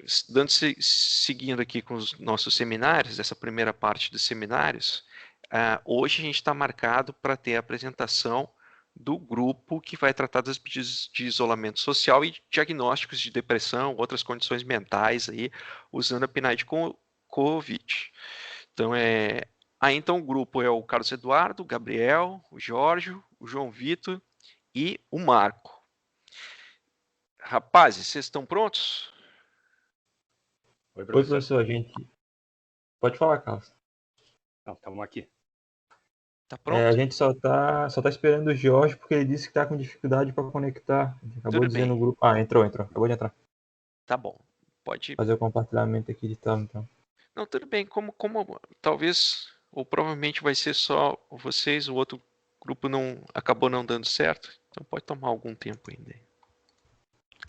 Seguindo aqui com os nossos seminários, essa primeira parte dos seminários, hoje a gente está marcado para ter a apresentação do grupo que vai tratar das medidas de isolamento social e diagnósticos de depressão, outras condições mentais aí, usando a PNAD com COVID. Então, então o grupo é o Carlos Eduardo, o Gabriel, o Jorge, o João Vitor e o Marco. Rapazes, vocês estão prontos? Oi, Oi, professor, a gente... Pode falar, Carlos. Não, estamos aqui. Tá pronto? A gente só tá esperando o Jorge, porque ele disse que tá com dificuldade para conectar. A gente acabou Tudo dizendo bem. no grupo. Ah, entrou. Acabou de entrar. Tá bom. Pode Fazer o compartilhamento aqui de tela, então. Não, tudo bem. Como talvez, ou provavelmente vai ser só vocês, o outro grupo acabou não dando certo. Então pode tomar algum tempo ainda.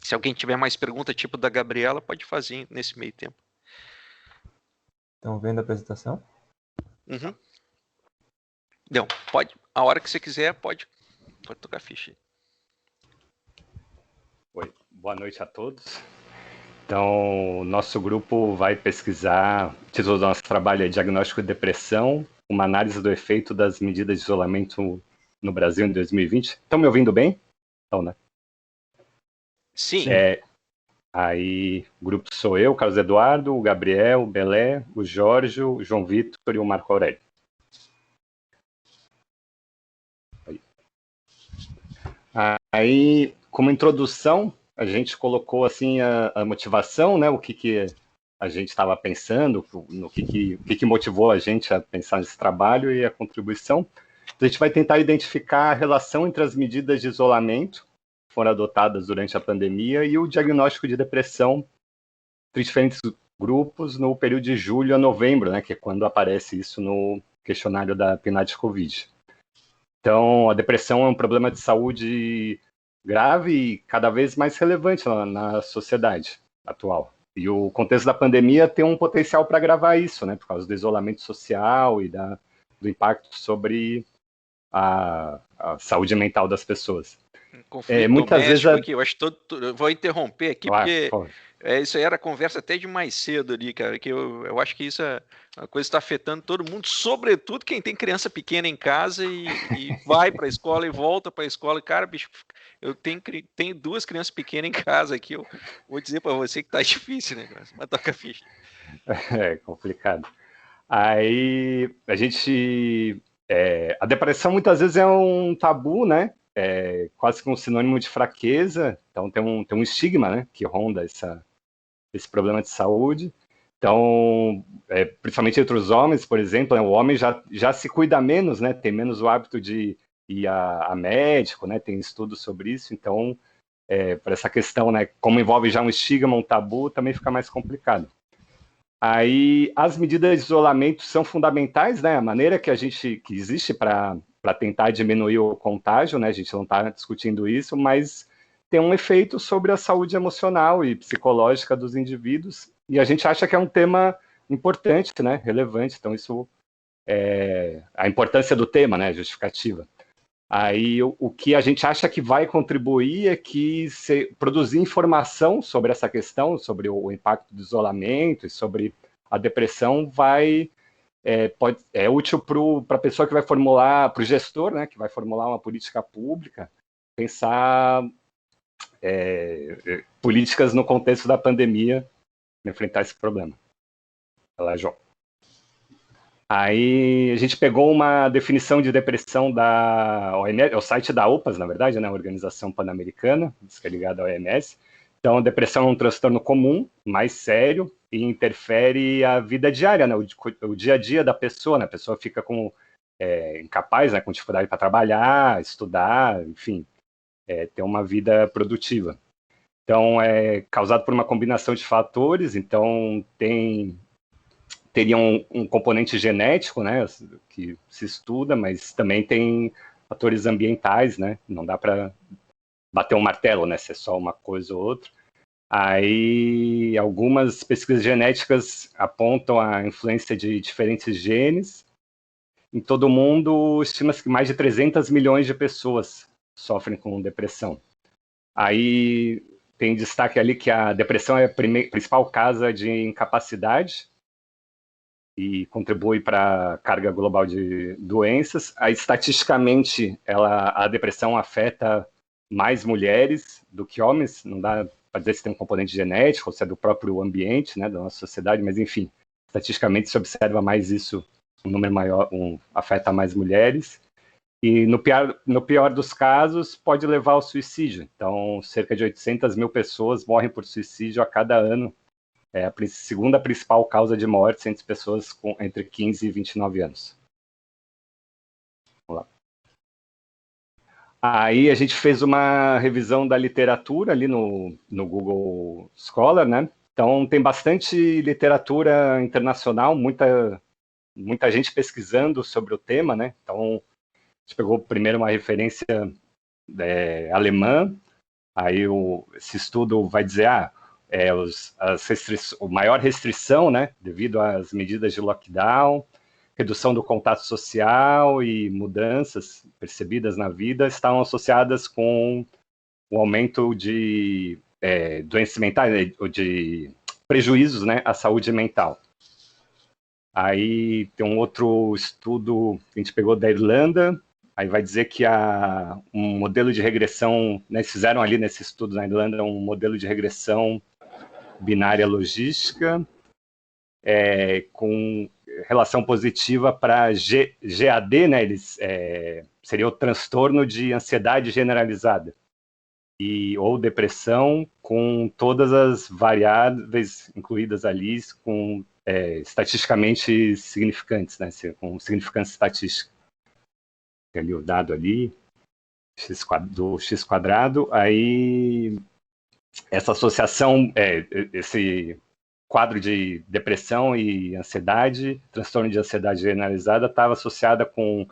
Se alguém tiver mais pergunta, tipo da Gabriela, pode fazer nesse meio tempo. Estão vendo a apresentação? Uhum. Não, pode. A hora que você quiser, pode tocar a ficha. Oi, boa noite a todos. Então, nosso grupo vai pesquisar, o título do nosso trabalho é Diagnóstico de Depressão, uma análise do efeito das medidas de isolamento no Brasil em 2020. Estão me ouvindo bem? Então, né? Sim. Aí, o grupo sou eu, Carlos Eduardo, o Gabriel, o Belé, o Jorge, o João Vitor e o Marco Aurélio. Aí, como introdução, a gente colocou assim a motivação, né? O que a gente estava pensando, no que motivou a gente a pensar nesse trabalho e a contribuição. Então, a gente vai tentar identificar a relação entre as medidas de isolamento que foram adotadas durante a pandemia e o diagnóstico de depressão entre diferentes grupos no período de julho a novembro, né? Que é quando aparece isso no questionário da PNAD Covid. Então, a depressão é um problema de saúde grave e cada vez mais relevante na sociedade atual. E o contexto da pandemia tem um potencial para agravar isso, né, por causa do isolamento social e do impacto sobre a saúde mental das pessoas. Conflito muitas doméstico vezes aqui, eu acho eu vou interromper aqui, porque isso aí era conversa até de mais cedo ali, cara, que eu acho que isso é uma coisa que está afetando todo mundo, sobretudo quem tem criança pequena em casa e vai para a escola e volta para a escola. Cara, bicho, eu tenho duas crianças pequenas em casa aqui, eu vou dizer para você que tá difícil, né, mas toca a ficha. É complicado. Aí, a depressão muitas vezes é um tabu, né? Quase que um sinônimo de fraqueza, então tem um estigma, né, que ronda esse problema de saúde. Então, principalmente entre os homens, por exemplo, né, o homem já se cuida menos, né, tem menos o hábito de ir a médico, né, tem estudos sobre isso, então, para essa questão, né, como envolve já um estigma, um tabu, também fica mais complicado. Aí, as medidas de isolamento são fundamentais, né, a maneira que existe para tentar diminuir o contágio, né, a gente não está discutindo isso, mas tem um efeito sobre a saúde emocional e psicológica dos indivíduos, e a gente acha que é um tema importante, né, relevante, então isso é a importância do tema, né, justificativa. Aí o que a gente acha que vai contribuir é que produzir informação sobre essa questão, sobre o impacto do isolamento e sobre a depressão é útil para a pessoa que vai formular, para o gestor, né, que vai formular uma política pública, pensar políticas no contexto da pandemia, enfrentar esse problema. Ela é João. Aí a gente pegou uma definição de depressão da OMS, é o site da OPAS, na verdade, né, a Organização Pan-Americana, que é ligada à OMS. Então, a depressão é um transtorno comum, mais sério, e interfere a vida diária, né, o dia a dia da pessoa, né, a pessoa fica incapaz, né, com dificuldade para trabalhar, estudar, enfim, ter uma vida produtiva. Então, é causado por uma combinação de fatores, então teria um componente genético, né, que se estuda, mas também tem fatores ambientais, né, não dá para bater um martelo, né, se é só uma coisa ou outra. Aí, algumas pesquisas genéticas apontam a influência de diferentes genes. Em todo o mundo, estima-se que mais de 300 milhões de pessoas sofrem com depressão. Aí, tem destaque ali que a depressão é a principal causa de incapacidade e contribui para a carga global de doenças. Aí, estatisticamente, a depressão afeta mais mulheres do que homens, não dá para dizer se tem um componente genético ou se é do próprio ambiente, né, da nossa sociedade, mas enfim, estatisticamente se observa mais isso, um número maior, afeta mais mulheres. E no pior dos casos, pode levar ao suicídio. Então, cerca de 800 mil pessoas morrem por suicídio a cada ano. É a segunda principal causa de morte entre pessoas entre 15 e 29 anos. Vamos lá. Aí a gente fez uma revisão da literatura ali no Google Scholar, né? Então, tem bastante literatura internacional, muita gente pesquisando sobre o tema, né? Então, a gente pegou primeiro uma referência alemã, aí esse estudo vai dizer a maior restrição, né, devido às medidas de lockdown, redução do contato social e mudanças percebidas na vida estão associadas com o aumento de doenças mentais, de prejuízos, né, à saúde mental. Aí tem um outro estudo que a gente pegou da Irlanda, aí vai dizer que um modelo de regressão, né, eles fizeram ali nesse estudo na Irlanda um modelo de regressão binária logística com relação positiva para GAD, né, seria o transtorno de ansiedade generalizada ou depressão, com todas as variáveis incluídas ali, com estatisticamente significantes, né, com significância estatística. Tem ali o dado ali, do x quadrado, aí essa associação, esse quadro de depressão e ansiedade, transtorno de ansiedade generalizada, estava associada com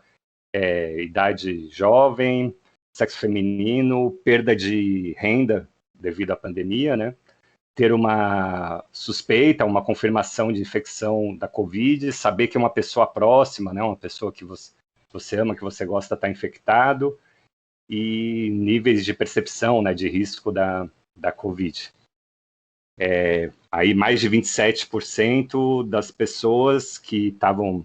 idade jovem, sexo feminino, perda de renda devido à pandemia, né? Ter uma suspeita, uma confirmação de infecção da Covid, saber que uma pessoa próxima, né, uma pessoa que você ama, que você gosta, está infectado, e níveis de percepção, né, de risco da Covid. Aí mais de 27% das pessoas que estavam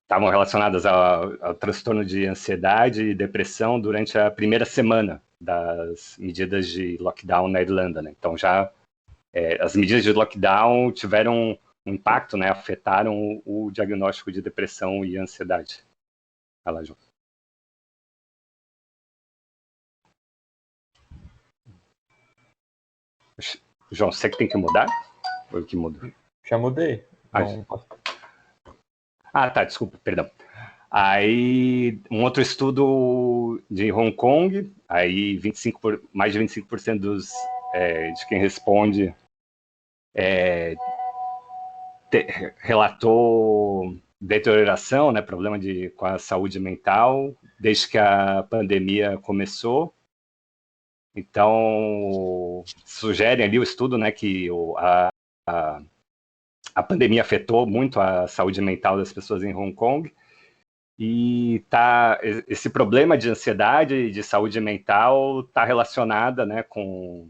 relacionadas ao transtorno de ansiedade e depressão durante a primeira semana das medidas de lockdown na Irlanda, né? Então já as medidas de lockdown tiveram um impacto, né? Afetaram o diagnóstico de depressão e ansiedade. Vai lá, João. João, você que tem que mudar? Ou eu que mudo? Já mudei. Tá, desculpa, perdão. Aí, um outro estudo de Hong Kong, aí mais de 25% de quem responde relatou deterioração, né, problema com a saúde mental, desde que a pandemia começou. Então, sugere ali o estudo, né, que a pandemia afetou muito a saúde mental das pessoas em Hong Kong, e esse problema de ansiedade e de saúde mental está relacionada, né, com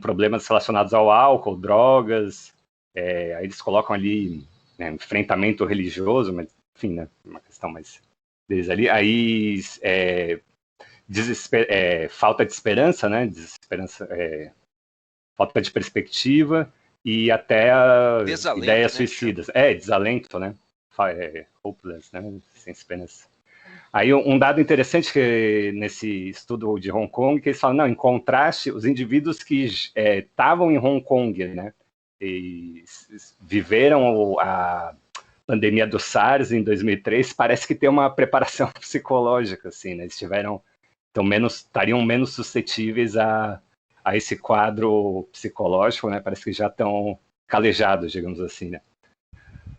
problemas relacionados ao álcool, drogas, aí eles colocam ali, né, enfrentamento religioso, mas enfim, né, uma questão mais deles ali, aí falta de esperança, né, falta de perspectiva e até Desalento, ideias né, suicidas. Desalento, né? Hopeless, né? Sem esperança. Aí um dado interessante que nesse estudo de Hong Kong, que eles falam, não, em contraste, os indivíduos que estavam em Hong Kong, né, e viveram a pandemia do SARS em 2003, parece que tem uma preparação psicológica, assim, né? Eles estariam menos suscetíveis a esse quadro psicológico, né? Parece que já estão calejados, digamos assim, né?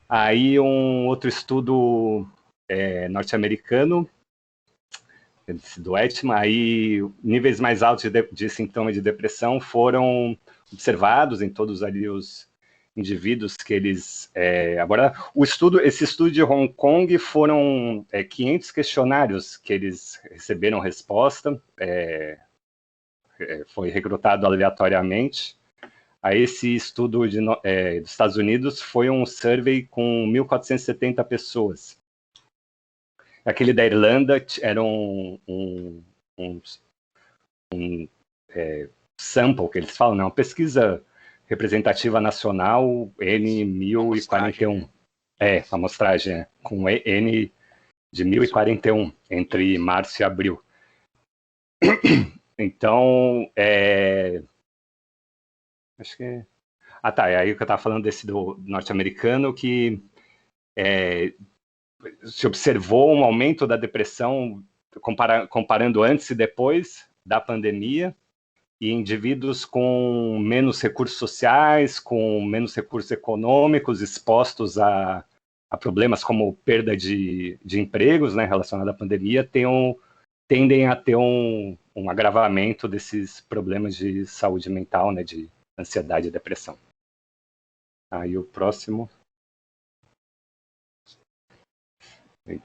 Aí um outro estudo norte-americano, do Etman, aí níveis mais altos de sintomas de depressão foram observados em todos ali os indivíduos que eles abordaram. Esse estudo de Hong Kong foram 500 questionários que eles receberam resposta, foi recrutado aleatoriamente. Aí esse estudo dos Estados Unidos foi um survey com 1.470 pessoas. Aquele da Irlanda era um sample, que eles falam, né? Uma pesquisa representativa nacional, N1041. A amostragem, com N de 1041, entre março e abril. Então, acho que... é aí que eu estava falando desse do norte-americano, que se observou um aumento da depressão comparando antes e depois da pandemia, e indivíduos com menos recursos sociais, com menos recursos econômicos, expostos a problemas como perda de empregos, né, relacionados à pandemia, tendem a ter um agravamento desses problemas de saúde mental, né, de ansiedade e depressão. Aí o próximo... Eita.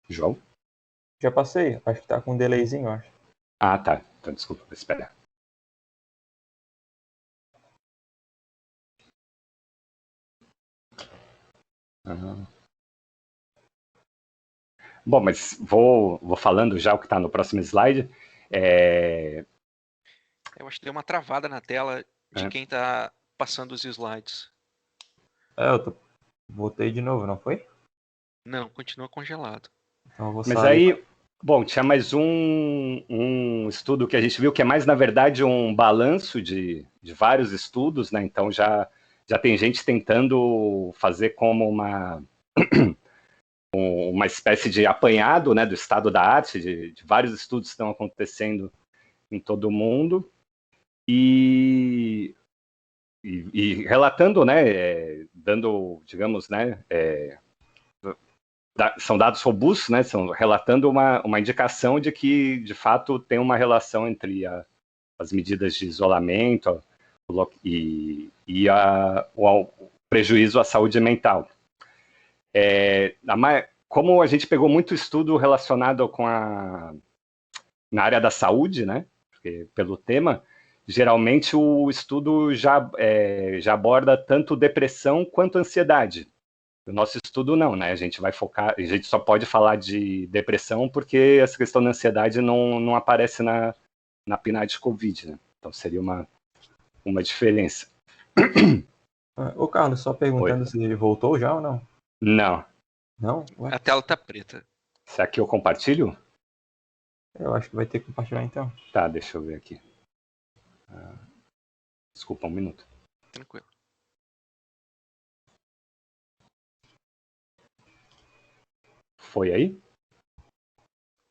João? Já passei, acho que tá com um delayzinho, eu acho. Tá. Então, desculpa, vou esperar. Bom, mas vou falando já o que está no próximo slide. Eu acho que deu uma travada na tela de quem está passando os slides. Voltei de novo, não foi? Não, continua congelado. Então eu vou Mas sair. aí, bom, tinha mais um estudo que a gente viu que é mais, na verdade, um balanço de vários estudos, né? Então já tem gente tentando fazer como uma espécie de apanhado, né, do estado da arte, de vários estudos que estão acontecendo em todo o mundo, e relatando, né, dando, digamos, né, são dados robustos, né, relatando uma indicação de que, de fato, tem uma relação entre as medidas de isolamento e o prejuízo à saúde mental. Como a gente pegou muito estudo relacionado na área da saúde, né, pelo tema, geralmente o estudo já aborda tanto depressão quanto ansiedade. O nosso estudo não, né? A gente só pode falar de depressão porque essa questão da ansiedade não aparece na PNAD COVID, né? Então seria uma diferença. Ô, Carlos, só perguntando se ele voltou já ou não? Não. Não? Ué? A tela tá preta. Será que eu compartilho? Eu acho que vai ter que compartilhar então. Tá, deixa eu ver aqui. Desculpa, um minuto. Tranquilo. Foi aí?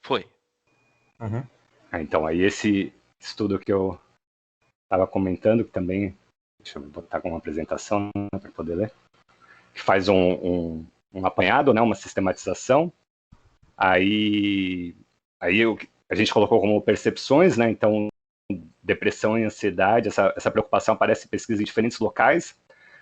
Foi. Uhum. Então, aí esse estudo que eu estava comentando, que também, deixa eu botar com uma apresentação, né, para poder ler, que faz um apanhado, né, uma sistematização. Aí a gente colocou como percepções, né, então depressão e ansiedade, essa preocupação aparece em pesquisa em diferentes locais.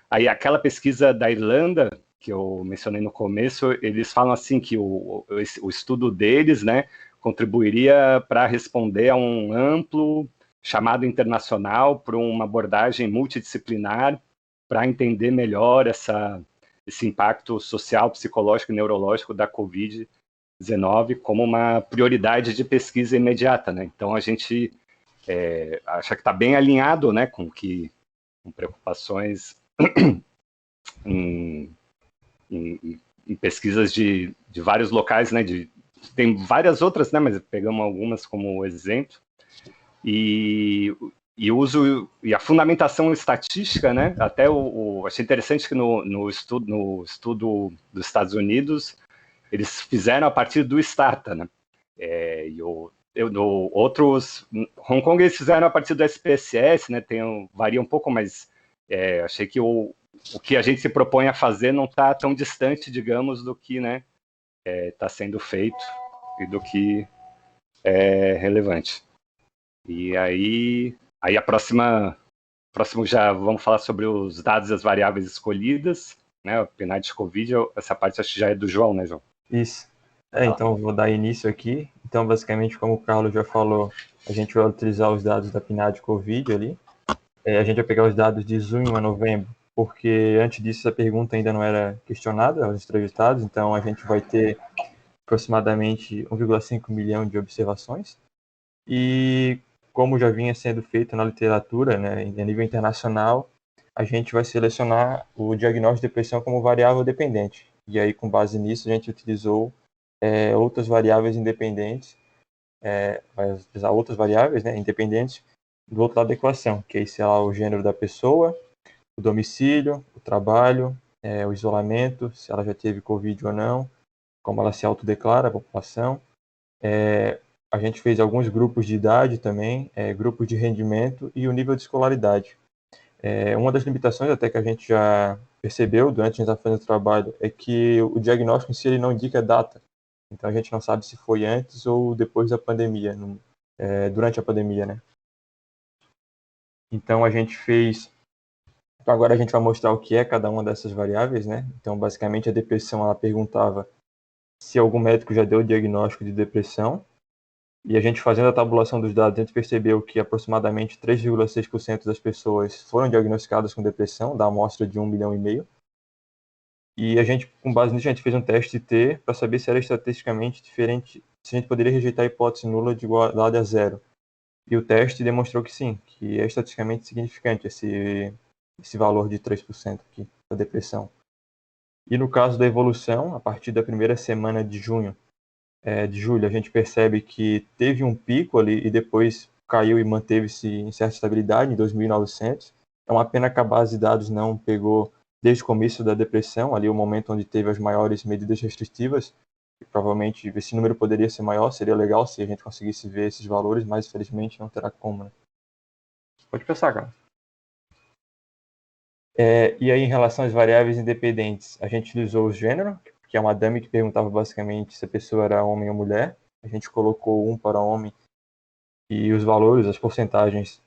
Aí aquela pesquisa da Irlanda, que eu mencionei no começo, eles falam assim que o estudo deles, né, contribuiria para responder a um amplo chamado internacional para uma abordagem multidisciplinar para entender melhor esse impacto social, psicológico e neurológico da Covid-19 como uma prioridade de pesquisa imediata, né? Então a gente acha que está bem alinhado, né, com preocupações em pesquisas de vários locais, né? Tem várias outras, né? Mas pegamos algumas como exemplo. E a fundamentação estatística, né? Até achei interessante que no estudo dos Estados Unidos eles fizeram a partir do Starta, né? Hong Kong eles fizeram a partir do SPSS, né? Varia um pouco, mas achei que o que a gente se propõe a fazer não está tão distante, digamos, do que, né, está sendo feito e do que é relevante. E aí, Aí próximo já vamos falar sobre os dados e as variáveis escolhidas, né? O PNAD de Covid, essa parte acho que já é do João, né, João? Isso. Então eu vou dar início aqui. Então, basicamente, como o Carlos já falou, a gente vai utilizar os dados da PNAD Covid ali. A gente vai pegar os dados de junho a novembro, porque antes disso a pergunta ainda não era questionada aos entrevistados, então a gente vai ter aproximadamente 1,5 milhão de observações. E como já vinha sendo feito na literatura, né, a nível internacional, a gente vai selecionar o diagnóstico de depressão como variável dependente. E aí, com base nisso, a gente utilizou outras variáveis independentes, vai utilizar outras variáveis, né, independentes do outro lado da equação, que aí será o gênero da pessoa, o domicílio, o trabalho, o isolamento, se ela já teve Covid ou não, como ela se autodeclara, a população. A gente fez alguns grupos de idade também, grupos de rendimento e o nível de escolaridade. Uma das limitações até que a gente já percebeu durante a gente estar fazendo o trabalho é que o diagnóstico em si ele não indica data. Então a gente não sabe se foi antes ou depois da pandemia, durante a pandemia, né? Então a gente fez. Agora a gente vai mostrar o que é cada uma dessas variáveis, né? Então basicamente a depressão ela perguntava se algum médico já deu o diagnóstico de depressão. E a gente fazendo a tabulação dos dados, a gente percebeu que aproximadamente 3,6% das pessoas foram diagnosticadas com depressão, da amostra de 1,5 milhão. E a gente, com base nisso, a gente fez um teste T para saber se era estatisticamente diferente, se a gente poderia rejeitar a hipótese nula de igualdade a zero. E o teste demonstrou que sim, que é estatisticamente significante esse valor de 3% aqui da depressão. E no caso da evolução, a partir da primeira semana de julho, a gente percebe que teve um pico ali e depois caiu e manteve-se em certa estabilidade em 2.900. É uma pena que a base de dados não pegou desde o começo da depressão, ali o momento onde teve as maiores medidas restritivas. E provavelmente esse número poderia ser maior, seria legal se a gente conseguisse ver esses valores, mas infelizmente não terá como, né? Pode pensar, cara. E aí, em relação às variáveis independentes, a gente utilizou o gênero, que é uma dummy que perguntava basicamente se a pessoa era homem ou mulher. A gente colocou 1 para homem e os valores, as porcentagens,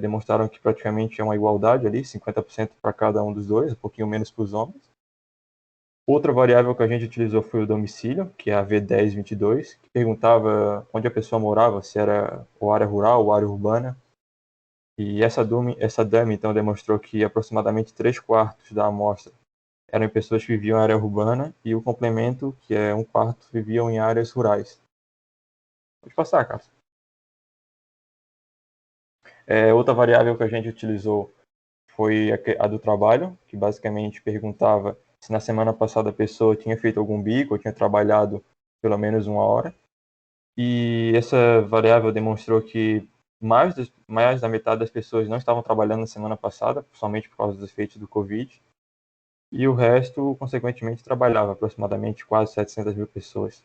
demonstraram que praticamente é uma igualdade ali, 50% para cada um dos dois, um pouquinho menos para os homens. Outra variável que a gente utilizou foi o domicílio, que é a V1022, que perguntava onde a pessoa morava, se era ou área rural ou área urbana. E essa dummy então demonstrou que aproximadamente 3/4 da amostra eram pessoas que viviam em área urbana e o complemento, que é 1/4, viviam em áreas rurais. Pode passar, cara. Outra variável que a gente utilizou foi a do trabalho, que basicamente perguntava se na semana passada a pessoa tinha feito algum bico ou tinha trabalhado pelo menos 1 hora. E essa variável demonstrou que mais da metade das pessoas não estavam trabalhando na semana passada, somente por causa dos efeitos do Covid. E o resto, consequentemente, trabalhava, aproximadamente quase 700 mil pessoas.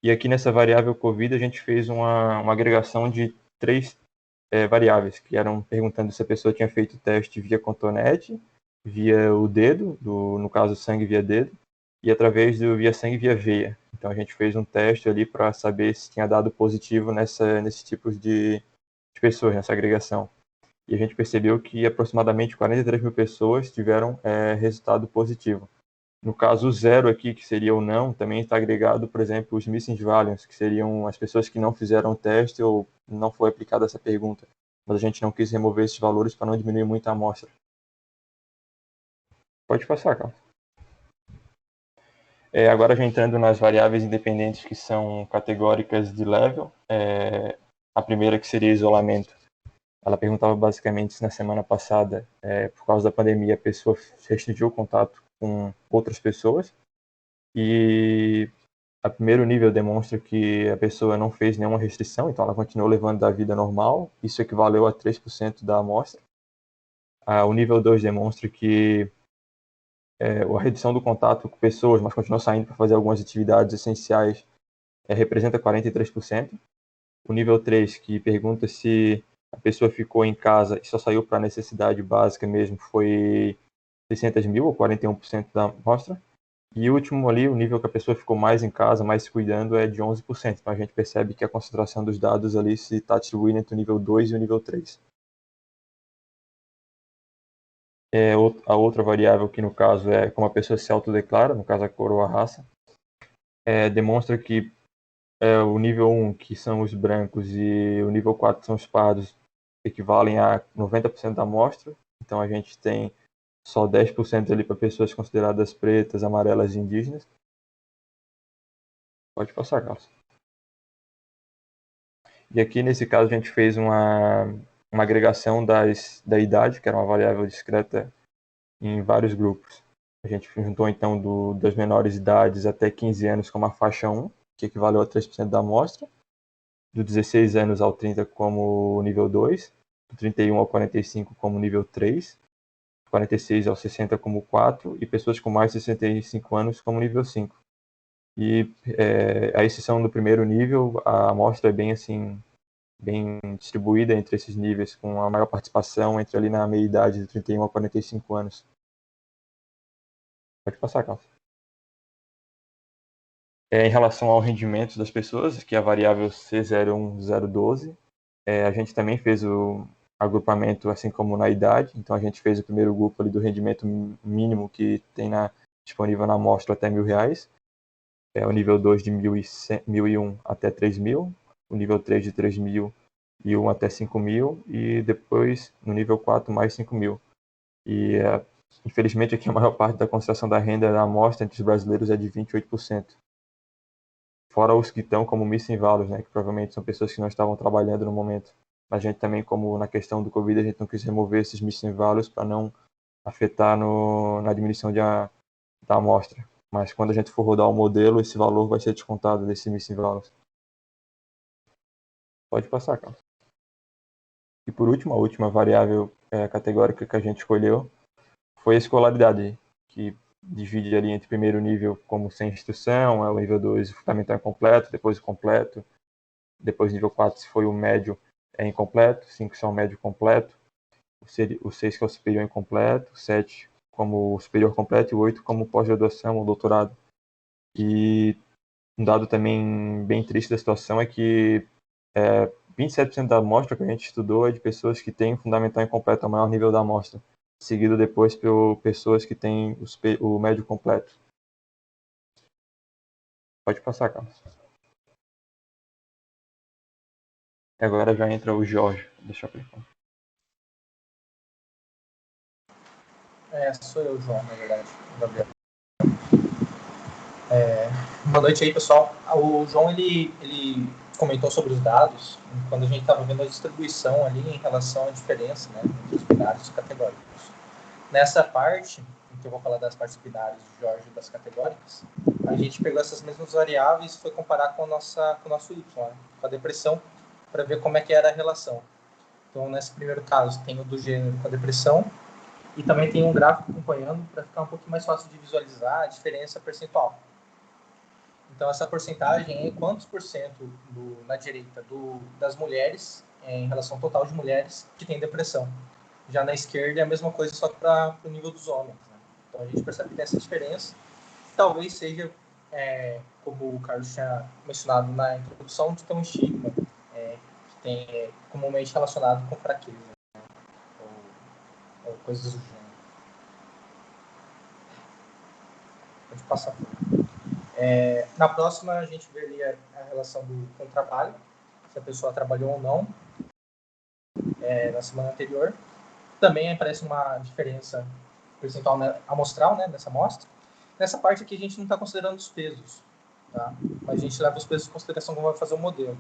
E aqui nessa variável Covid, a gente fez uma agregação de 3 variáveis, que eram perguntando se a pessoa tinha feito o teste via cotonete, via o dedo, no caso sangue via dedo, e através do via sangue via veia. Então a gente fez um teste ali para saber se tinha dado positivo nesses tipos de pessoas, nessa agregação. E a gente percebeu que aproximadamente 43 mil pessoas tiveram resultado positivo. No caso, o zero aqui, que seria o não, também está agregado, por exemplo, os missing values, que seriam as pessoas que não fizeram o teste ou não foi aplicada essa pergunta. Mas a gente não quis remover esses valores para não diminuir muito a amostra. Pode passar, cara. Agora já entrando nas variáveis independentes que são categóricas de level. A primeira que seria isolamento. Ela perguntava basicamente se na semana passada, por causa da pandemia, a pessoa restringiu o contato com outras pessoas. E a primeiro nível demonstra que a pessoa não fez nenhuma restrição, então ela continuou levando a vida normal. Isso equivaleu a 3% da amostra. O nível 2 demonstra que a redução do contato com pessoas, mas continuou saindo para fazer algumas atividades essenciais, representa 43%. O nível 3, que pergunta se a pessoa ficou em casa e só saiu para a necessidade básica mesmo, foi 600 mil, ou 41% da amostra. E o último ali, o nível que a pessoa ficou mais em casa, mais se cuidando, é de 11%. Então a gente percebe que a concentração dos dados ali se está distribuindo entre o nível 2 e o nível 3. A outra variável que no caso é como a pessoa se autodeclara, no caso a cor ou a raça, demonstra que o nível 1, que são os brancos, e o nível 4, que são os pardos, equivalem a 90% da amostra. Então a gente tem só 10% ali para pessoas consideradas pretas, amarelas e indígenas. Pode passar, Carlos. E aqui, nesse caso, a gente fez uma agregação da idade, que era uma variável discreta, em vários grupos. A gente juntou, então, das menores idades até 15 anos como a faixa 1, que equivaleu a 3% da amostra, do 16 anos ao 30 como nível 2, do 31 ao 45 como nível 3, do 46 ao 60 como 4, e pessoas com mais de 65 anos como nível 5. E a exceção do primeiro nível, a amostra é bem assim, bem distribuída entre esses níveis, com a maior participação entre ali na meia-idade de 31 a 45 anos. Pode passar, Carlos. Em relação ao rendimento das pessoas, que é a variável C01012, a gente também fez o agrupamento assim como na idade. Então a gente fez o primeiro grupo ali do rendimento mínimo que tem disponível na amostra até R$1.000. O nível 2 de 1.001 até 3.000, o nível 3 de 3.001 até 5.000 e depois no nível 4 mais 5.000. E infelizmente aqui a maior parte da concentração da renda da amostra entre os brasileiros é de 28%. Fora os que estão como missing values, né, que provavelmente são pessoas que não estavam trabalhando no momento. A gente também, como na questão do Covid, a gente não quis remover esses missing values para não afetar na diminuição da amostra. Mas quando a gente for rodar o modelo, esse valor vai ser descontado desse missing values. Pode passar, Carlos. E por último, a última variável categórica que a gente escolheu foi a escolaridade, que divide ali entre primeiro nível como sem instrução, o nível 2 o fundamental incompleto, depois o completo, depois nível 4 se foi o médio incompleto, 5 são o médio completo, o 6 que é o superior incompleto, o 7 como o superior completo e o 8 como pós-graduação ou doutorado. E um dado também bem triste da situação é que 27% da amostra que a gente estudou é de pessoas que têm fundamental incompleto, o maior nível da amostra, seguido depois por pessoas que têm o médio completo. Pode passar, Carlos. E agora já entra o Jorge. Deixa eu aplicar. Sou eu, João, na verdade, Gabriel. Boa noite aí, pessoal. O João, ele comentou sobre os dados quando a gente estava vendo a distribuição ali em relação à diferença, né, entre os binários categóricos. Nessa parte, em que eu vou falar das partes binárias de Jorge das categóricas, a gente pegou essas mesmas variáveis e foi comparar com o nosso Y, né, com a depressão, para ver como é que era a relação. Então, nesse primeiro caso, tem o do gênero com a depressão, e também tem um gráfico acompanhando para ficar um pouquinho mais fácil de visualizar a diferença percentual. Então, essa porcentagem é quantos por cento na direita das mulheres, em relação ao total de mulheres que têm depressão. Já na esquerda é a mesma coisa, só que para o nível dos homens. Né? Então, a gente percebe que tem essa diferença. Talvez seja, como o Carlos tinha mencionado na introdução, de ter um estigma que tem comumente relacionado com fraqueza, né? ou coisas do gênero. Pode passar por aí. Na próxima, a gente vê ali a relação com o trabalho, se a pessoa trabalhou ou não na semana anterior. Também aparece uma diferença percentual amostral, né, nessa amostra. Nessa parte aqui, a gente não está considerando os pesos, tá? Mas a gente leva os pesos em consideração quando vai fazer o modelo.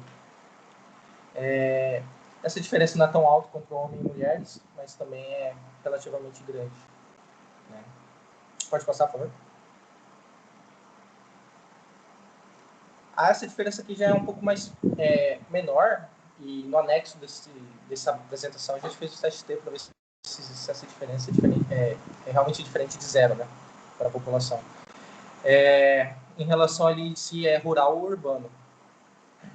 Essa diferença não é tão alta quanto homem e mulheres, mas também é relativamente grande. Né? Pode passar, por favor. Essa diferença aqui já é um pouco mais menor, e no anexo dessa apresentação a gente fez o teste T para ver se essa diferença é realmente diferente de zero, né, para a população. Em relação ali se é rural ou urbano.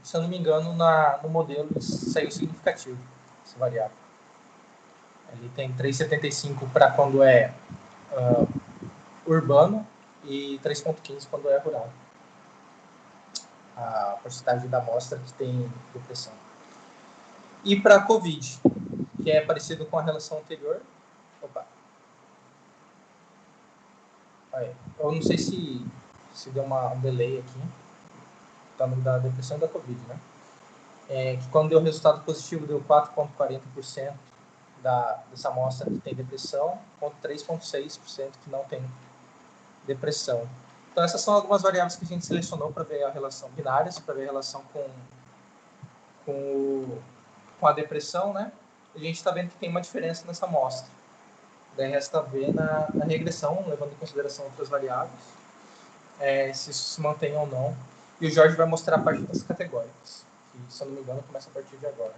Se eu não me engano, no modelo saiu significativo essa variável. Ele tem 3,75 para quando é urbano e 3,15 quando é rural. A porcentagem da amostra que tem depressão. E para a COVID, que é parecido com a relação anterior. Opa. Aí, eu não sei se deu um delay aqui. Tá no da depressão da COVID, né? Que quando deu resultado positivo, deu 4,40% dessa amostra que tem depressão, contra 3,6% que não tem depressão. Então, essas são algumas variáveis que a gente selecionou para ver a relação binárias, para ver a relação com a depressão, né? A gente está vendo que tem uma diferença nessa amostra. Daí resta ver na regressão, levando em consideração outras variáveis, se isso se mantém ou não. E o Jorge vai mostrar a parte das categóricas, que, se eu não me engano, começa a partir de agora.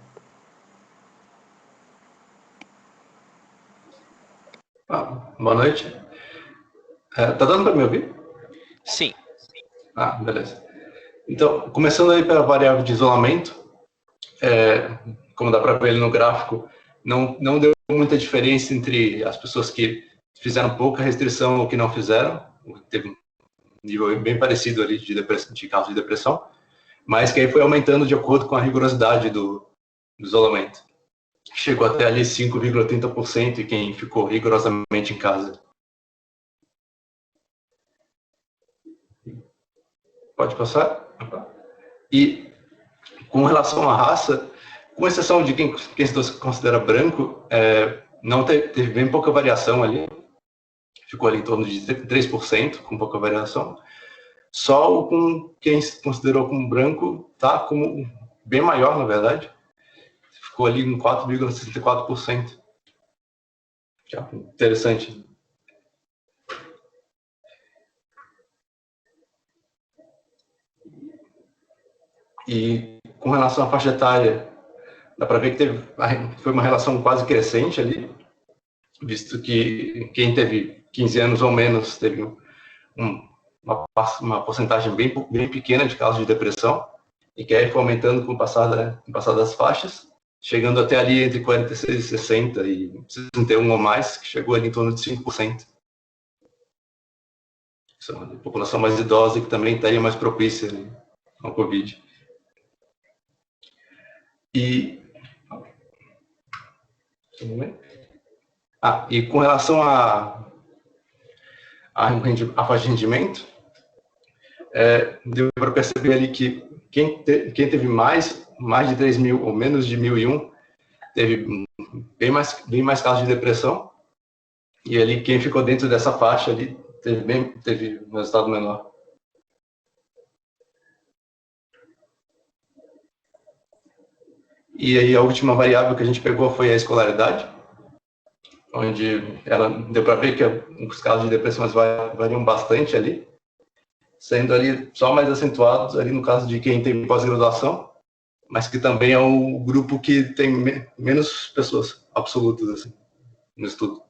Boa noite. Tá dando para me ouvir? Sim. Beleza. Então, começando aí pela variável de isolamento, como dá para ver ali no gráfico, não deu muita diferença entre as pessoas que fizeram pouca restrição ou que não fizeram. Teve um nível bem parecido ali de casos de depressão, mas que aí foi aumentando de acordo com a rigorosidade do isolamento. Chegou até ali 5,30% em quem ficou rigorosamente em casa. Pode passar? E com relação à raça, com exceção de quem se considera branco, não teve bem pouca variação ali. Ficou ali em torno de 3%, com pouca variação. Só com quem se considerou como branco está como bem maior, na verdade. Ficou ali em 4,64%. Interessante. E com relação à faixa etária, dá para ver que foi uma relação quase crescente ali, visto que quem teve 15 anos ou menos teve uma porcentagem bem pequena de casos de depressão, e que aí foi aumentando com o passar das faixas, chegando até ali entre 46 e 60 e 61 ou mais, que chegou ali em torno de 5%. Isso é uma população mais idosa que também estaria mais propícia ao Covid. E com relação à faixa de rendimento, deu para perceber ali que quem teve mais de 3 mil ou menos de 1.001 teve bem mais casos de depressão, e ali quem ficou dentro dessa faixa ali teve um resultado menor. E aí a última variável que a gente pegou foi a escolaridade, onde ela deu para ver que os casos de depressão variam bastante ali, sendo ali só mais acentuados ali no caso de quem tem pós-graduação, mas que também é o grupo que tem menos pessoas absolutas assim, no estudo.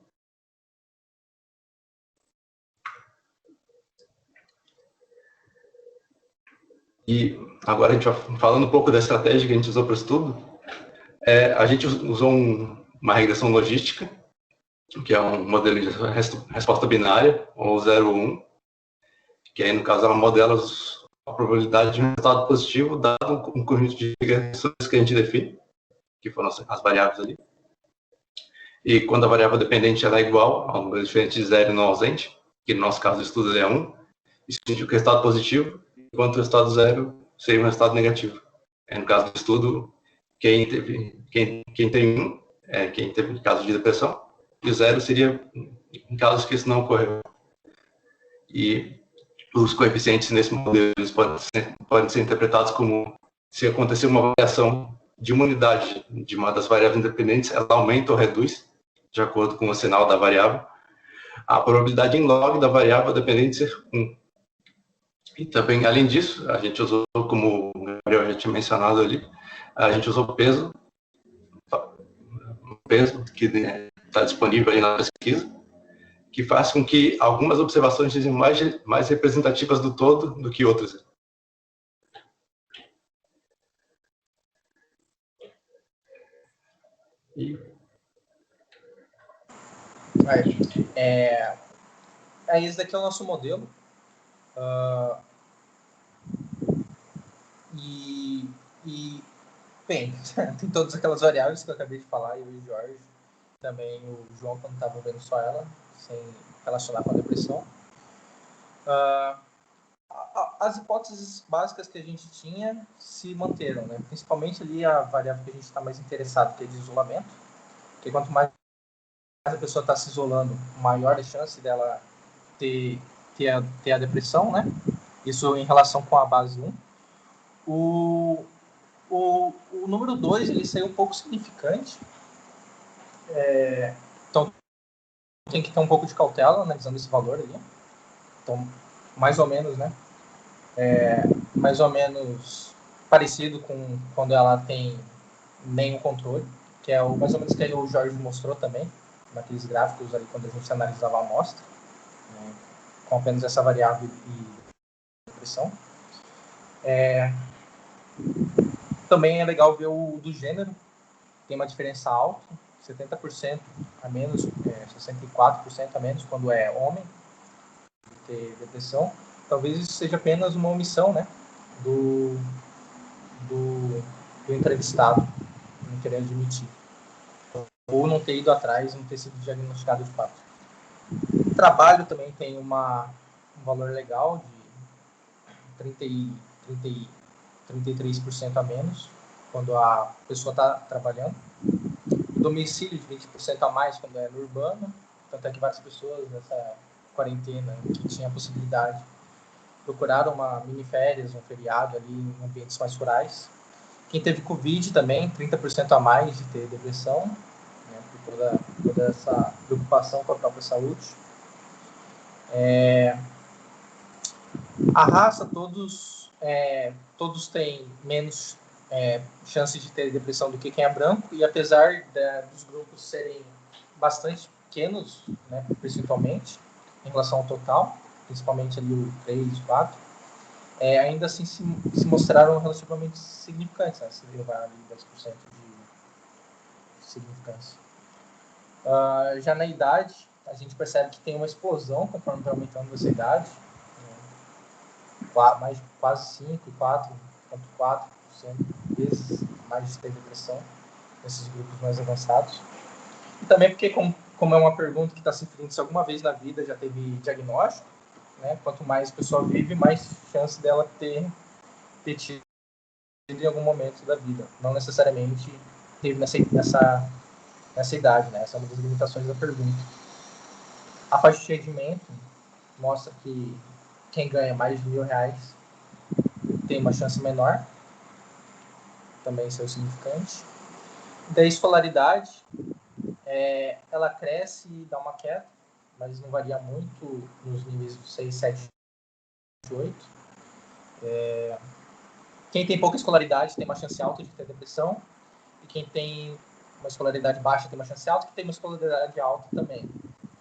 E agora a gente vai falando um pouco da estratégia que a gente usou para o estudo. A gente usou uma regressão logística, que é um modelo de resposta binária, ou 0 ou 1, que aí, no caso, ela modela a probabilidade de um resultado positivo dado um conjunto de regressões que a gente define, que foram as variáveis ali. E quando a variável dependente ela é igual a um número diferente de 0 e não ausente, que no nosso caso do estudo é 1, isso significa que o resultado positivo, enquanto o resultado 0 seria um resultado negativo. No caso do estudo, quem tem 1 é quem teve caso de depressão, e o 0 seria em casos que isso não ocorreu. E os coeficientes nesse modelo podem ser interpretados como se acontecer uma variação de uma unidade de uma das variáveis independentes, ela aumenta ou reduz, de acordo com o sinal da variável, a probabilidade em log da variável dependente ser 1. E também, além disso, a gente usou, como o Gabriel já tinha mencionado ali, a gente usou o peso que está disponível aí na pesquisa, que faz com que algumas observações sejam mais representativas do todo do que outras. Esse daqui é o nosso modelo. Bem, tem todas aquelas variáveis que eu acabei de falar, eu e o Jorge, também o João, quando estava vendo só ela, sem relacionar com a depressão. As hipóteses básicas que a gente tinha se manteram, né? Principalmente ali a variável que a gente está mais interessado, que é de isolamento, porque quanto mais a pessoa está se isolando, maior a chance dela ter a depressão, né? Isso em relação com a base 1. O número 2, ele saiu um pouco significante. Então, tem que ter um pouco de cautela analisando esse valor ali. Então, mais ou menos, né? Mais ou menos parecido com quando ela tem nenhum controle, que é mais ou menos que o Jorge mostrou também, naqueles gráficos ali, quando a gente analisava a amostra, né, com apenas essa variável e depressão. Também é legal ver o do gênero, tem uma diferença alta, 70% a menos, 64% a menos quando é homem, ter depressão. Talvez isso seja apenas uma omissão, né, do entrevistado, não querer admitir. Ou não ter ido atrás, não ter sido diagnosticado de fato. O trabalho também tem um valor legal de 33% a menos quando a pessoa está trabalhando. O domicílio de 20% a mais quando é no urbano. Tanto é que várias pessoas nessa quarentena que tinha a possibilidade procuraram uma mini-férias, um feriado ali em ambientes mais rurais. Quem teve Covid também, 30% a mais de ter depressão, né, por toda essa preocupação com a própria saúde. A raça, todos têm menos chance de ter depressão do que quem é branco, e apesar dos grupos serem bastante pequenos, né, percentualmente, em relação ao total, principalmente ali o 3, 4, ainda assim se mostraram relativamente significantes, né? Se levar ali 10% de significância. Já na idade, a gente percebe que tem uma explosão conforme vai aumentando essa idade, mais quase 5, 4,4% vezes mais de ter depressão nesses grupos mais avançados. E também porque, como é uma pergunta que está se referindo se alguma vez na vida já teve diagnóstico, né? Quanto mais a pessoa vive, mais chance dela ter tido em algum momento da vida. Não necessariamente teve nessa idade, né? Essa é uma das limitações da pergunta. A faixa de rendimento mostra que quem ganha mais de R$1.000 tem uma chance menor, também isso é significante. Da escolaridade, ela cresce e dá uma queda, mas não varia muito nos níveis 6, 7, 8. Quem tem pouca escolaridade tem uma chance alta de ter depressão, e quem tem uma escolaridade baixa tem uma chance alta, que tem uma escolaridade alta também,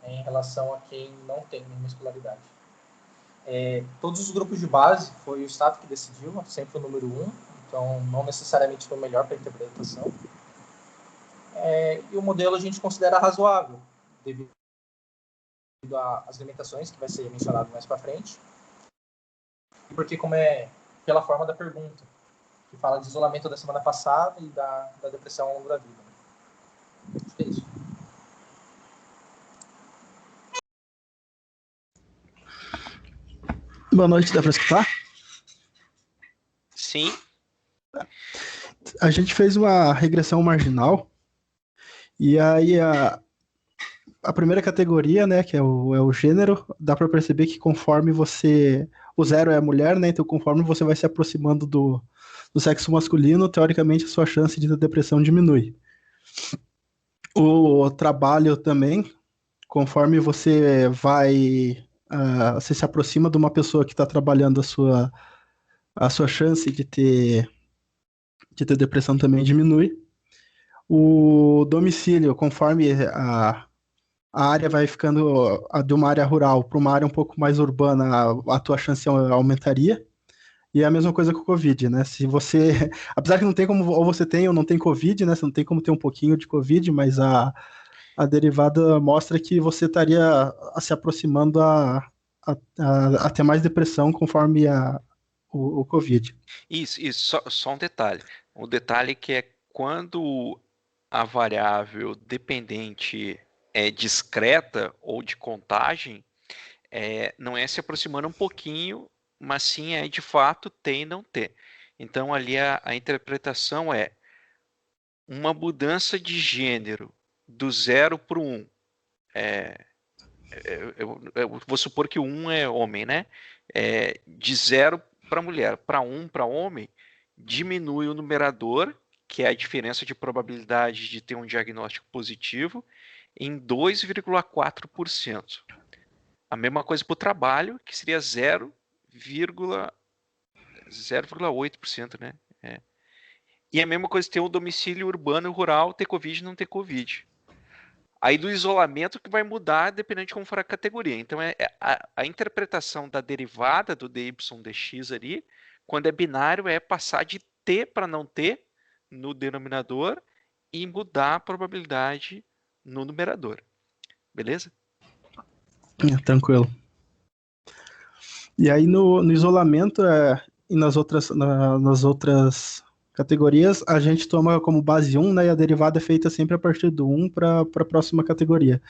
em relação a quem não tem nenhuma escolaridade. Todos os grupos de base foi o Estado que decidiu, sempre o número 1, então não necessariamente foi o melhor para a interpretação. E o modelo a gente considera razoável, devido às limitações, que vai ser mencionado mais para frente, e porque como é pela forma da pergunta, que fala de isolamento da semana passada e da depressão ao longo da vida. Acho que é isso. Boa noite, dá para escutar? Sim. A gente fez uma regressão marginal, e aí a primeira categoria, né, que é o gênero, dá para perceber que conforme o 0 é a mulher, né, então conforme você vai se aproximando do sexo masculino, teoricamente a sua chance de ter depressão diminui. O trabalho também, conforme você você se aproxima de uma pessoa que está trabalhando, a sua chance de ter depressão também diminui. O domicílio, conforme a área vai ficando de uma área rural para uma área um pouco mais urbana, a tua chance aumentaria. E é a mesma coisa com o Covid, né? Se você, apesar que não tem como, ou você tem ou não tem Covid, né? Você não tem como ter um pouquinho de Covid, mas a derivada mostra que você estaria se aproximando a ter mais depressão conforme o Covid. Isso, só um detalhe. O detalhe que é quando a variável dependente é discreta ou de contagem, não é se aproximando um pouquinho, mas sim é de fato ter e não ter. Então ali a interpretação é uma mudança de gênero do 0 para o 1. Eu vou supor que o 1 é homem, né? De 0 para mulher, para 1 para homem, diminui o numerador, que é a diferença de probabilidade de ter um diagnóstico positivo, em 2,4%. A mesma coisa para o trabalho, que seria 0,8%, né? E a mesma coisa ter um domicílio urbano e rural, ter Covid e não ter Covid. Aí do isolamento que vai mudar dependendo de como for a categoria. Então a interpretação da derivada do dy dx ali, quando é binário, é passar de ter para não ter no denominador e mudar a probabilidade no numerador. Beleza? Tranquilo. E aí no isolamento e nas outras categorias, a gente toma como base 1, né, e a derivada é feita sempre a partir do 1 para a próxima categoria.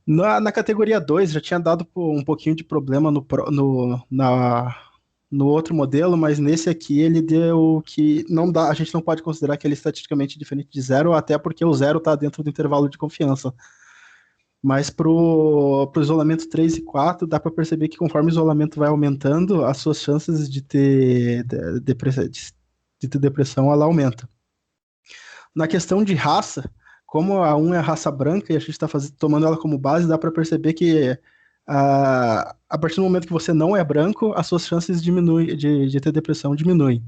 Na categoria 2 já tinha dado um pouquinho de problema no outro modelo, mas nesse aqui ele deu que não dá, a gente não pode considerar que ele é estatisticamente diferente de 0, até porque o 0 está dentro do intervalo de confiança. Mas pro isolamento 3 e 4, dá para perceber que conforme o isolamento vai aumentando, as suas chances de ter depressão, ela aumenta. Na questão de raça, como a 1 é a raça branca e a gente está tomando ela como base, dá para perceber que a partir do momento que você não é branco, as suas chances de ter depressão diminuem.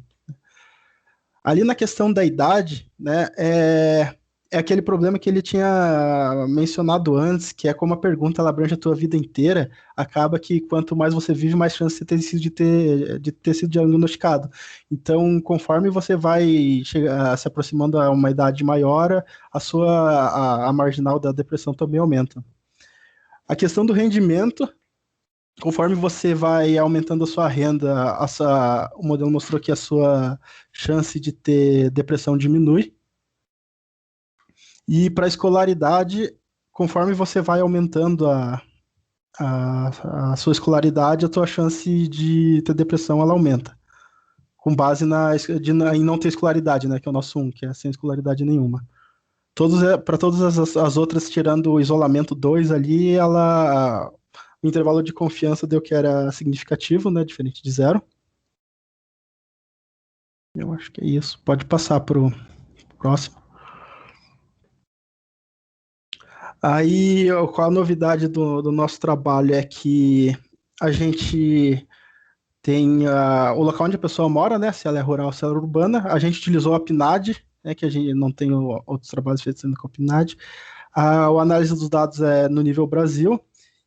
Ali na questão da idade, né, é aquele problema que ele tinha mencionado antes, que é como a pergunta ela abrange a tua vida inteira, acaba que quanto mais você vive, mais chance você tem de ter sido diagnosticado. Então, conforme você vai se aproximando a uma idade maior, a marginal da depressão também aumenta. A questão do rendimento, conforme você vai aumentando a sua renda, o modelo mostrou que a sua chance de ter depressão diminui. E para a escolaridade, conforme você vai aumentando a sua escolaridade, a tua chance de ter depressão ela aumenta. Com base em não ter escolaridade, né? Que é o nosso 1, que é sem escolaridade nenhuma. Para todas as outras, tirando o isolamento 2 ali, o intervalo de confiança deu que era significativo, né? Diferente de 0. Eu acho que é isso. Pode passar para o próximo. Aí, qual a novidade do nosso trabalho é que a gente tem o local onde a pessoa mora, né? Se ela é rural ou se ela é urbana. A gente utilizou a PNAD, né, que a gente não tem outros trabalhos feitos com a PNAD. A análise dos dados é no nível Brasil.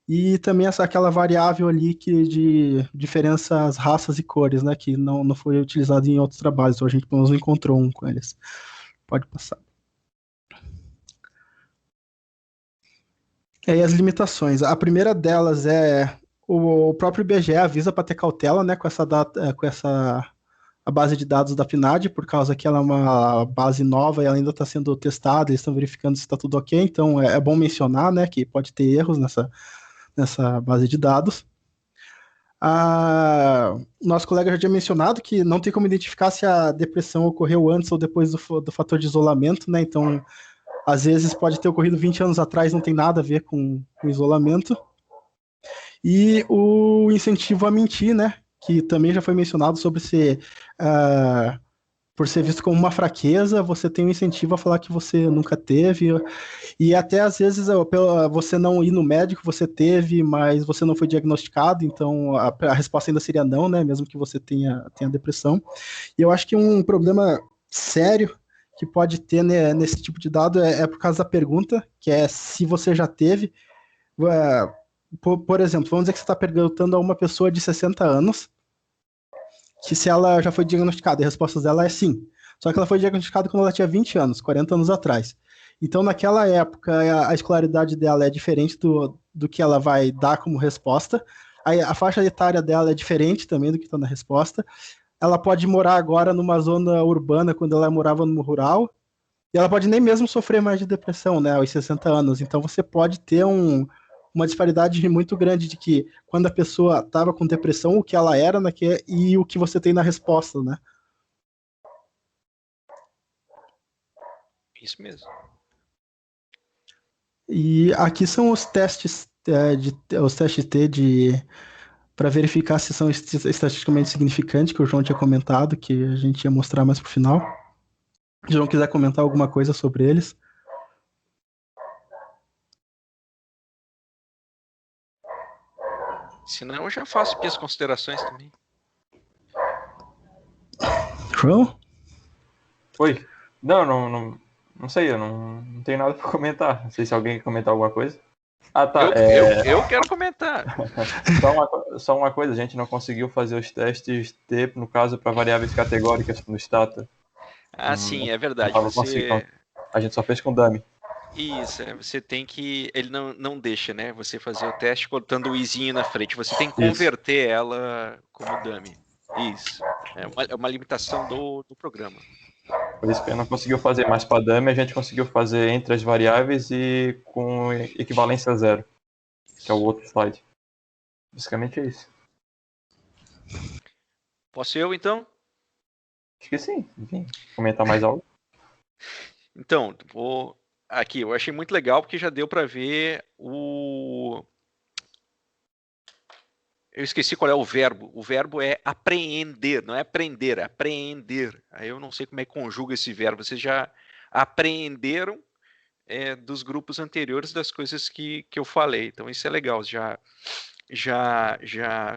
E também aquela variável ali de diferenças raças e cores, né? Que não foi utilizado em outros trabalhos. Então a gente pelo menos encontrou um com eles. Pode passar. E as limitações. A primeira delas é o próprio IBGE avisa para ter cautela, né, com a base de dados da PNAD, por causa que ela é uma base nova e ela ainda está sendo testada, eles estão verificando se está tudo ok, então é bom mencionar, né, que pode ter erros nessa base de dados. Nosso colega já tinha mencionado que não tem como identificar se a depressão ocorreu antes ou depois do fator de isolamento, né, então às vezes pode ter ocorrido 20 anos atrás, não tem nada a ver com isolamento. E o incentivo a mentir, né? Que também já foi mencionado sobre por ser visto como uma fraqueza, você tem um incentivo a falar que você nunca teve. E até às vezes você não ir no médico, você teve, mas você não foi diagnosticado, então a resposta ainda seria não, né? Mesmo que você tenha depressão. E eu acho que um problema sério que pode ter, né, nesse tipo de dado é por causa da pergunta, que é se você já teve. Por exemplo, vamos dizer que você está perguntando a uma pessoa de 60 anos que se ela já foi diagnosticada, e a resposta dela é sim. Só que ela foi diagnosticada quando ela tinha 20 anos, 40 anos atrás. Então, naquela época, a escolaridade dela é diferente do que ela vai dar como resposta. A faixa etária dela é diferente também do que está na resposta. Ela pode morar agora numa zona urbana quando ela morava no rural. E ela pode nem mesmo sofrer mais de depressão, né, aos 60 anos. Então você pode ter uma disparidade muito grande de que quando a pessoa estava com depressão, o que ela era e o que você tem na resposta, né? Isso mesmo. E aqui são os testes os testes T para verificar se são estatisticamente significantes, que o João tinha comentado, que a gente ia mostrar mais pro final. Se o João quiser comentar alguma coisa sobre eles. Senão eu já faço minhas considerações também. João? Oi. Não sei, eu não tenho nada para comentar. Não sei se alguém quer comentar alguma coisa. Ah, tá. Eu quero comentar. Só uma coisa, a gente não conseguiu fazer os testes T, no caso, para variáveis categóricas no Stata. Sim, é verdade. A gente só fez com dummy. Isso, você tem que... Ele não deixa, né? Você fazer o teste botando o izinho na frente. Você tem que converter ela como dummy. Isso. É uma limitação do programa. Por isso que não conseguiu fazer mais para dummy, a gente conseguiu fazer entre as variáveis e com equivalência zero, que é o outro slide. Basicamente é isso. Posso eu, então? Acho que sim. Enfim, comentar mais algo? Então, aqui, eu achei muito legal porque já deu para ver Eu esqueci qual é o verbo. O verbo é apreender, não é aprender, é apreender. Aí eu não sei como é que conjuga esse verbo. Vocês já apreenderam dos grupos anteriores das coisas que eu falei. Então isso é legal. Já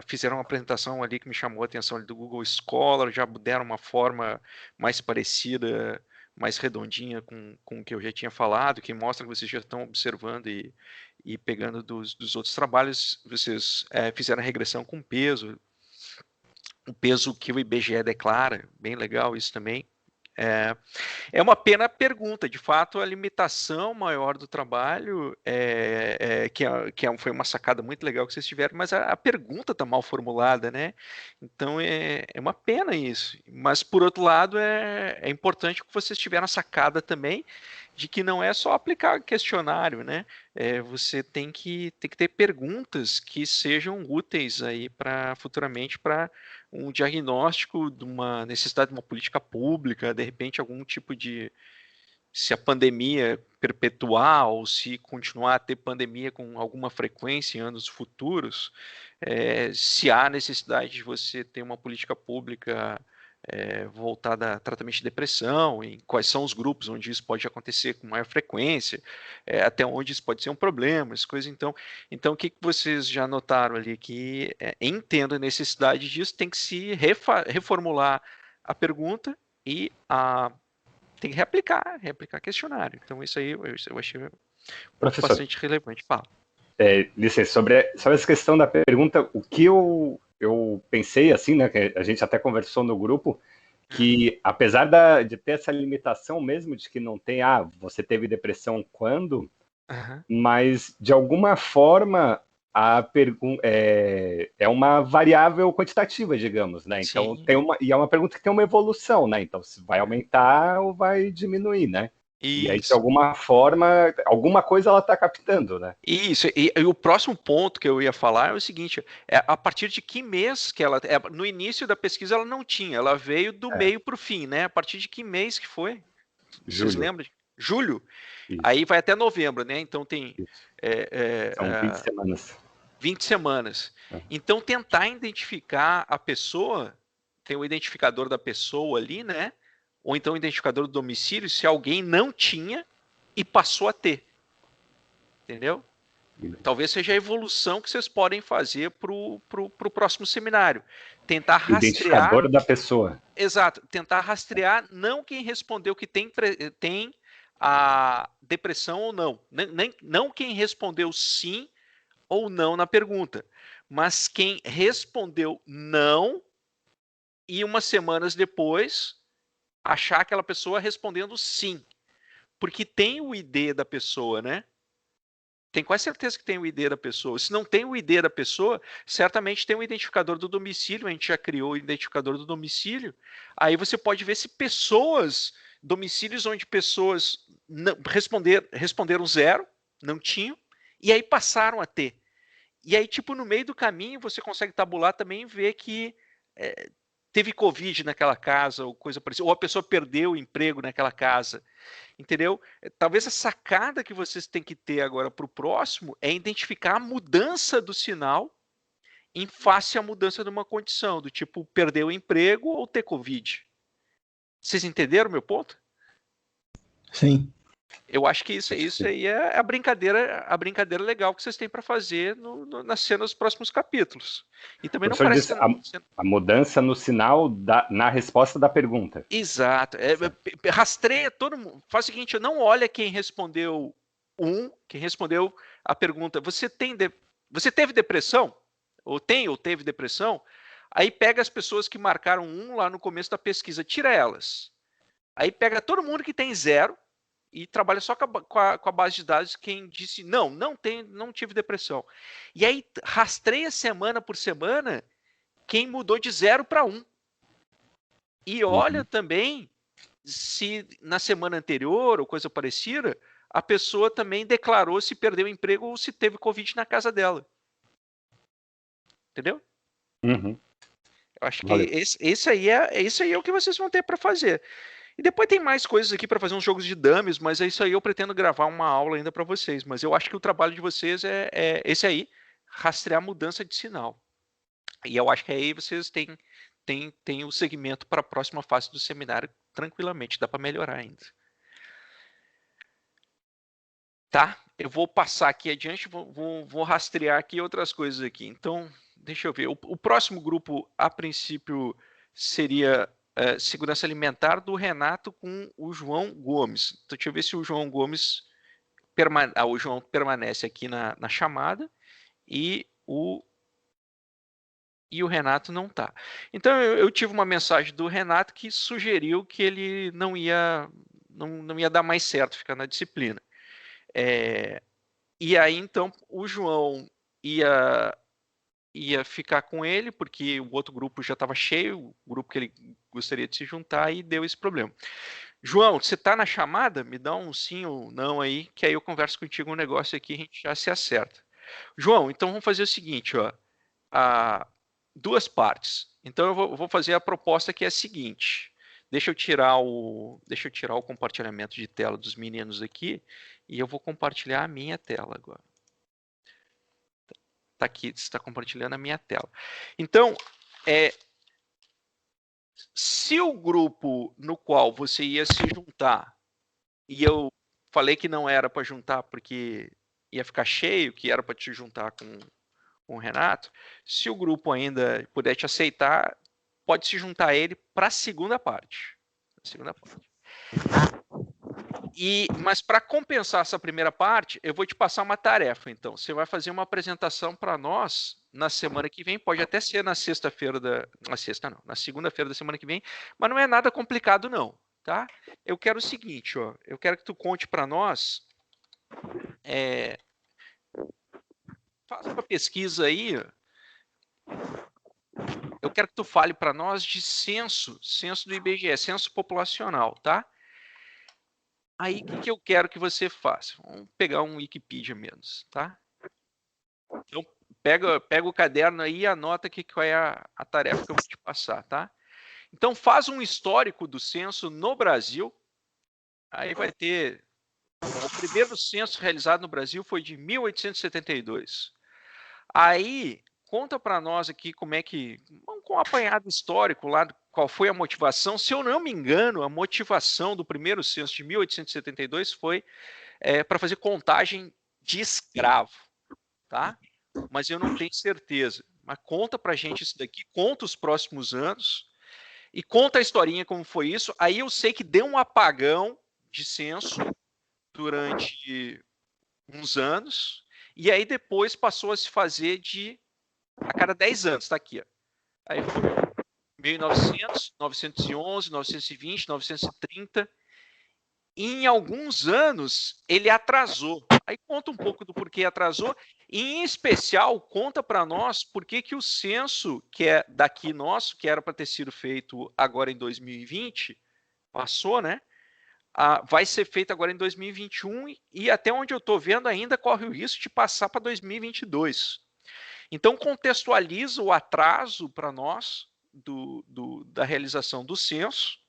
fizeram uma apresentação ali que me chamou a atenção ali do Google Scholar, já deram uma forma mais parecida, mais redondinha com o que eu já tinha falado, que mostra que vocês já estão observando e pegando dos outros trabalhos. Vocês fizeram a regressão com peso, o peso que o IBGE declara, bem legal isso também. É uma pena a pergunta, de fato a limitação maior do trabalho, foi uma sacada muito legal que vocês tiveram, mas a pergunta está mal formulada, né? Então é uma pena isso, mas por outro lado é importante que vocês tiveram a sacada também de que não é só aplicar questionário, né? Você tem que ter perguntas que sejam úteis aí futuramente para um diagnóstico de uma necessidade de uma política pública, de repente algum tipo de... Se a pandemia perpetuar ou se continuar a ter pandemia com alguma frequência em anos futuros, se há necessidade de você ter uma política pública voltada a tratamento de depressão, em quais são os grupos onde isso pode acontecer com maior frequência, até onde isso pode ser um problema, essas coisas. Então o que vocês já notaram ali? Que entendo a necessidade disso, tem que se reformular a pergunta e tem que reaplicar questionário. Então isso aí eu achei bastante relevante. Fala. Licença, sobre essa questão da pergunta, o que eu pensei, assim, né, que a gente até conversou no grupo, que apesar de ter essa limitação mesmo de que não tem, você teve depressão quando, mas de alguma forma a pergunta é uma variável quantitativa, digamos, né? Então e é uma pergunta que tem uma evolução, né? Então se vai aumentar ou vai diminuir, né? Isso. E aí, de alguma forma, alguma coisa ela está captando, né? Isso, e o próximo ponto que eu ia falar é o seguinte, a partir de que mês que ela... no início da pesquisa ela não tinha, ela veio do meio para o fim, né? A partir de que mês que foi? Vocês lembram? Julho? Isso. Aí vai até novembro, né? Então tem... São 20 semanas. 20 semanas. Então tentar identificar a pessoa, tem o identificador da pessoa ali, né? Ou então o identificador do domicílio, se alguém não tinha e passou a ter. Entendeu? Talvez seja a evolução que vocês podem fazer para o próximo seminário. Tentar rastrear... Identificador da pessoa. Exato. Tentar rastrear não quem respondeu que tem a depressão ou não. Não quem respondeu sim ou não na pergunta. Mas quem respondeu não e umas semanas depois achar aquela pessoa respondendo sim. porque tem o ID da pessoa, né? Tem quase certeza que tem o ID da pessoa. Se não tem o ID da pessoa, certamente tem o identificador do domicílio. A gente já criou o identificador do domicílio. Aí você pode ver se pessoas, domicílios onde pessoas não, responderam 0, não tinham, e aí passaram a ter. E aí, tipo, no meio do caminho, você consegue tabular também e ver que teve Covid naquela casa, ou coisa parecida, ou a pessoa perdeu o emprego naquela casa. Entendeu? Talvez a sacada que vocês têm que ter agora para o próximo é identificar a mudança do sinal em face à mudança de uma condição, do tipo perder o emprego ou ter Covid. Vocês entenderam o meu ponto? Sim. Eu acho que isso aí é a brincadeira legal que vocês têm para fazer nas cenas dos próximos capítulos. E também não parece a mudança no sinal na resposta da pergunta. Exato. Rastreia todo mundo. Faz o seguinte, não olha quem respondeu quem respondeu a pergunta. Você teve depressão? Ou teve depressão? Aí pega as pessoas que marcaram 1 lá no começo da pesquisa, tira elas. Aí pega todo mundo que tem 0 e trabalha só com a base de dados quem disse não tive depressão. E aí rastreia semana por semana quem mudou de 0 para 1. E olha também se na semana anterior ou coisa parecida, a pessoa também declarou se perdeu o emprego ou se teve Covid na casa dela. Entendeu? Uhum. Eu acho que esse aí é o que vocês vão ter para fazer. E depois tem mais coisas aqui para fazer uns jogos de dummies, mas é isso aí, eu pretendo gravar uma aula ainda para vocês. Mas eu acho que o trabalho de vocês é esse aí, rastrear a mudança de sinal. E eu acho que aí vocês têm o segmento para a próxima fase do seminário tranquilamente, dá para melhorar ainda. Tá? Eu vou passar aqui adiante, vou rastrear aqui outras coisas aqui. Então, deixa eu ver. O próximo grupo, a princípio, seria segurança alimentar do Renato com o João Gomes. Então, deixa eu ver se o João Gomes o João permanece aqui na chamada e o Renato não está. Então, eu tive uma mensagem do Renato que sugeriu que ele não ia dar mais certo ficar na disciplina. E aí, então, o João ia ficar com ele, porque o outro grupo já estava cheio, o grupo que ele gostaria de se juntar, e deu esse problema. João, você está na chamada? Me dá um sim ou não aí, que aí eu converso contigo um negócio aqui e a gente já se acerta. João, então vamos fazer o seguinte, ó. 2 partes. Então eu vou fazer a proposta que é a seguinte. Deixa eu tirar o compartilhamento de tela dos meninos aqui e eu vou compartilhar a minha tela agora. Está aqui, está compartilhando a minha tela. Então, se o grupo no qual você ia se juntar, e eu falei que não era para juntar porque ia ficar cheio, que era para te juntar com o Renato, se o grupo ainda puder te aceitar, pode se juntar a ele para a segunda parte. Mas para compensar essa primeira parte, eu vou te passar uma tarefa. Então, você vai fazer uma apresentação para nós na semana que vem. Pode até ser na segunda-feira da semana que vem, mas não é nada complicado não, tá? Eu quero o seguinte, ó. Eu quero que tu conte para nós. Faça uma pesquisa aí. Eu quero que tu fale para nós de censo do IBGE, censo populacional, tá? Aí, o que eu quero que você faça? Vamos pegar um Wikipedia menos, tá? Então, pega o caderno aí e anota aqui qual é a tarefa que eu vou te passar, tá? Então, faz um histórico do censo no Brasil. Aí vai ter... O primeiro censo realizado no Brasil foi de 1872. Aí, conta para nós aqui como é que... Com um apanhado histórico lá, qual foi a motivação. Se eu não me engano, a motivação do primeiro censo de 1872 foi para fazer contagem de escravo, tá? Mas eu não tenho certeza. Mas conta para a gente isso daqui, conta os próximos anos e conta a historinha como foi isso. Aí eu sei que deu um apagão de censo durante uns anos e aí depois passou a se fazer a cada 10 anos, tá aqui, ó. Aí foi 1900, 911, 920, 930 em alguns anos ele atrasou. Aí conta um pouco do porquê atrasou, e em especial conta para nós por que o censo, que é daqui nosso, que era para ter sido feito agora em 2020, passou, né? Vai ser feito agora em 2021 e até onde eu estou vendo ainda corre o risco de passar para 2022. Então contextualiza o atraso para nós da realização do censo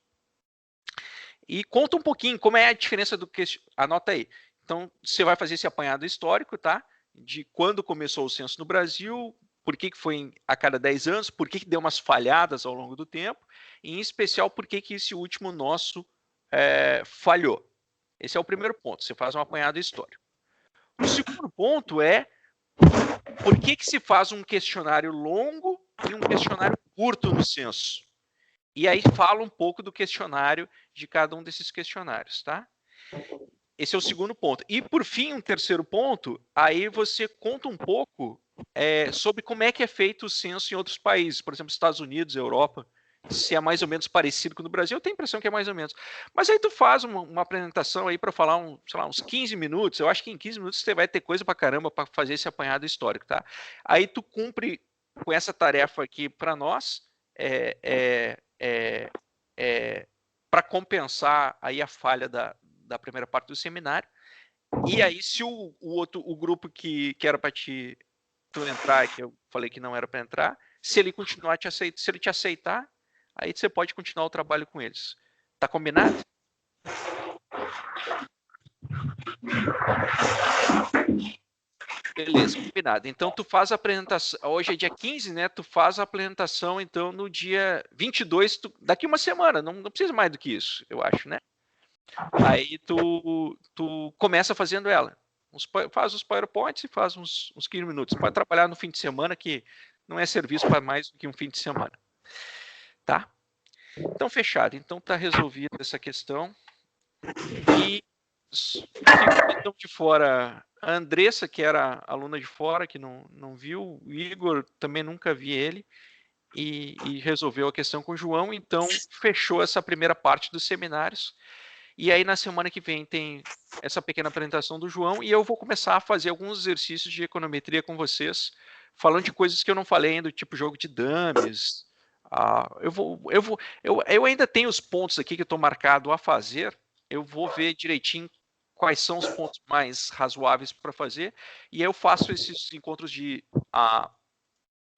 e conta um pouquinho como é a diferença do que... Anota aí. Então, você vai fazer esse apanhado histórico, tá? De quando começou o censo no Brasil, por que foi a cada 10 anos, por que deu umas falhadas ao longo do tempo, e em especial, por que esse último nosso falhou. Esse é o primeiro ponto, você faz um apanhado histórico. O segundo ponto é por que se faz um questionário longo e um questionário curto no censo. E aí fala um pouco do questionário de cada um desses questionários, tá? Esse é o segundo ponto. E, por fim, um terceiro ponto, aí você conta um pouco sobre como é que é feito o censo em outros países, por exemplo, Estados Unidos, Europa, se é mais ou menos parecido com o do Brasil. Eu tenho a impressão que é mais ou menos. Mas aí tu faz uma apresentação aí para falar sei lá, uns 15 minutos. Eu acho que em 15 minutos você vai ter coisa para caramba para fazer esse apanhado histórico, tá? Aí tu cumpre com essa tarefa aqui para nós, para compensar aí a falha da primeira parte do seminário. E aí, se o grupo que era para tu entrar, que eu falei que não era para entrar, se ele continuar se ele te aceitar, aí você pode continuar o trabalho com eles. Tá combinado? Beleza, combinado. Então tu faz a apresentação, hoje é dia 15, né? Tu faz a apresentação então no dia 22, daqui uma semana, não precisa mais do que isso, eu acho, né? Aí tu começa fazendo ela. Faz os PowerPoints e faz uns 15 minutos. Pode trabalhar no fim de semana, que não é serviço para mais do que um fim de semana. Tá? Então, fechado. Então, tá resolvida essa questão. E ficam de fora a Andressa, que era aluna de fora, que não viu. O Igor, também nunca vi ele. E resolveu a questão com o João. Então, fechou essa primeira parte dos seminários. E aí, na semana que vem, tem essa pequena apresentação do João, e eu vou começar a fazer alguns exercícios de econometria com vocês, falando de coisas que eu não falei ainda, tipo jogo de dummies. Eu ainda tenho os pontos aqui que eu estou marcado a fazer, eu vou ver direitinho quais são os pontos mais razoáveis para fazer, e aí eu faço esses encontros de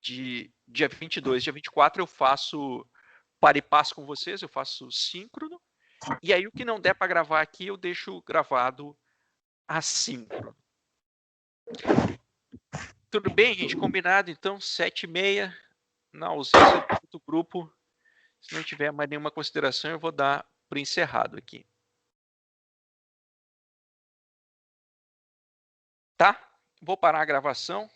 dia 22, dia 24, eu faço par e passo com vocês, eu faço síncrono. E aí o que não der para gravar aqui, eu deixo gravado assíncrono. Tudo bem, gente? Combinado, então, 7h30, na ausência do grupo. Se não tiver mais nenhuma consideração, eu vou dar por encerrado aqui. Tá? Vou parar a gravação.